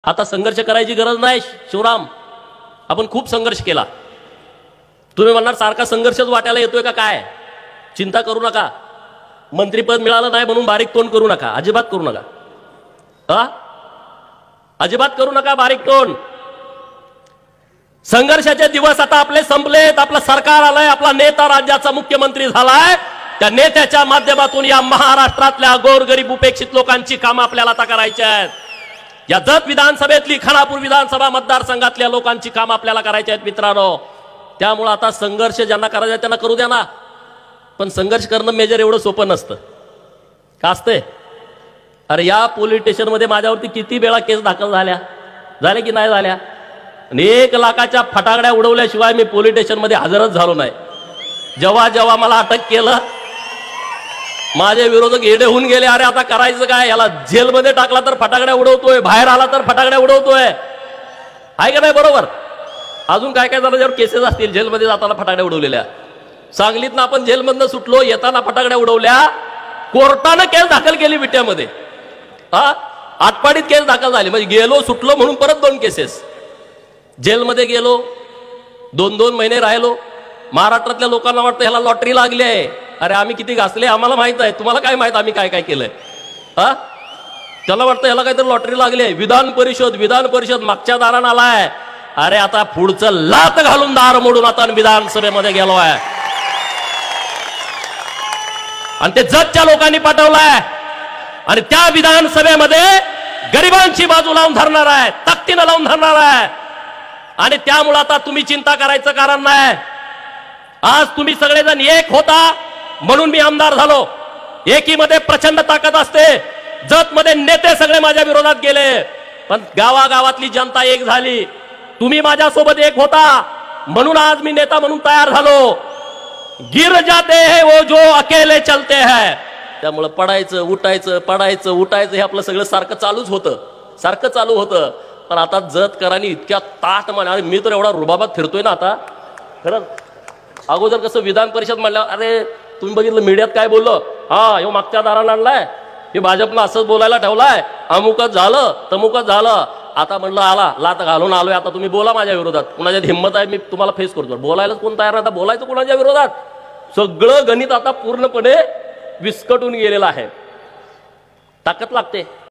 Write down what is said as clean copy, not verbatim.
आता संघर्ष करायची गरज नाही शिवराम, आपण खूप संघर्ष केला। तुम्ही म्हणणार सारखा संघर्षच वाट्याला येतोय का काय? चिंता करू नका, मंत्रीपद मिळालं नाही म्हणून बारीक तोंड करू नका, अजिबात करू नका, अजिबात करू नका बारीक तोंड। संघर्षाचे दिवस आता आपले संपलेत, आपलं सरकार आलंय, आपला नेता राज्याचा मुख्यमंत्री झालाय। त्या नेत्याच्या माध्यमातून या महाराष्ट्रातल्या गोरगरीब उपेक्षित लोकांची कामं आपल्याला आता करायची आहेत। या जत विधानसभेतली, खानापूर विधानसभा मतदारसंघातल्या लोकांची कामं आपल्याला करायची आहेत मित्रांनो। त्यामुळे आता संघर्ष ज्यांना करायचा त्यांना करू द्या ना, पण संघर्ष करणं मेजर एवढं सोपं नसतं का असते? अरे या पोलीस स्टेशनमध्ये माझ्यावरती किती वेळा केस दाखल झाल्या की नाही झाल्या? 1 लाखाच्या फटाकड्या उडवल्याशिवाय मी पोलीस स्टेशनमध्ये हजरच झालो नाही। जेव्हा जेव्हा मला अटक केलं, माझे विरोधक येडे होऊन गेले, अरे आता करायचं काय, याला जेलमध्ये टाकला तर फटाकड्या उडवतोय, बाहेर आला तर फटाकड्या उडवतोय, आहे का नाही? बरोबर। अजून काय काय झालं, ज्यावर केसेस असतील, जेलमध्ये जाताना फटाकड्या उडवलेल्या, सांगलीतनं आपण जेलमधनं सुटलो, येताना फटाकड्या उडवल्या, कोर्टानं केस दाखल केली विट्यामध्ये, आटपाडीत केस दाखल झाली, म्हणजे गेलो सुटलो म्हणून परत 2 केसेस, जेलमध्ये गेलो, 2-2 महिने राहिलो। महाराष्ट्रातल्या लोकांना वाटतं ह्याला लॉटरी लागली आहे। अरे आम्ही किती घासले आम्हाला माहित आहे, तुम्हाला काय माहित आम्ही काय काय केलंय? त्याला वाटतं ह्याला काहीतरी लॉटरी लागली आहे। विधान परिषद मागच्या दारानं आलाय, अरे आता पुढचं लात घालून दार मोडून आता विधानसभेमध्ये गेलो आहे, आणि ते जतच्या लोकांनी पाठवलाय, आणि त्या विधानसभेमध्ये गरिबांची बाजू लावून धरणार आहे, ताकदीनं लावून धरणार आहे। आणि त्यामुळे आता तुम्ही चिंता करायचं कारण नाही। आज तुम्ही सगळेजण एक होता म्हणून मी आमदार झालो। एकीमध्ये प्रचंड ताकद असते। जतमध्ये नेते सगळे माझ्या विरोधात गेले, पण गावागावातली जनता एक झाली। तुम्ही माझ्यासोबत एक होता म्हणून आज मी नेता म्हणून तयार झालो। गिर जाते हैं वो जो अकेले चलते हैं। त्यामुळे पडायचं उठायचं हे आपलं सगळं सारखं चालू होतं। पण आता जतकरांनी इतक्या ताट म्हणाले, मी तर एवढा रुबाबात फिरतोय ना आता खरंच। अगोदर कसं विधान परिषद म्हणल्यावर, अरे तुम्ही बघितलं मीडियात काय बोललो, ह्यो मागच्या दारानं आणलाय, हे भाजपनं असंच बोलायला ठेवलाय, अमुकच झालं तमुकच झालं। आता म्हणलं आला लात घालून आलोय, आता तुम्ही बोला माझ्या विरोधात, कुणाच्यात हिंमत आहे मी तुम्हाला फेस करतो। बोलायलाच कोण तयार नाही, आता बोलायचं कुणाच्या विरोधात? सगळं गणित आता पूर्णपणे विस्कटून गेलेलं आहे। ताकद लागते।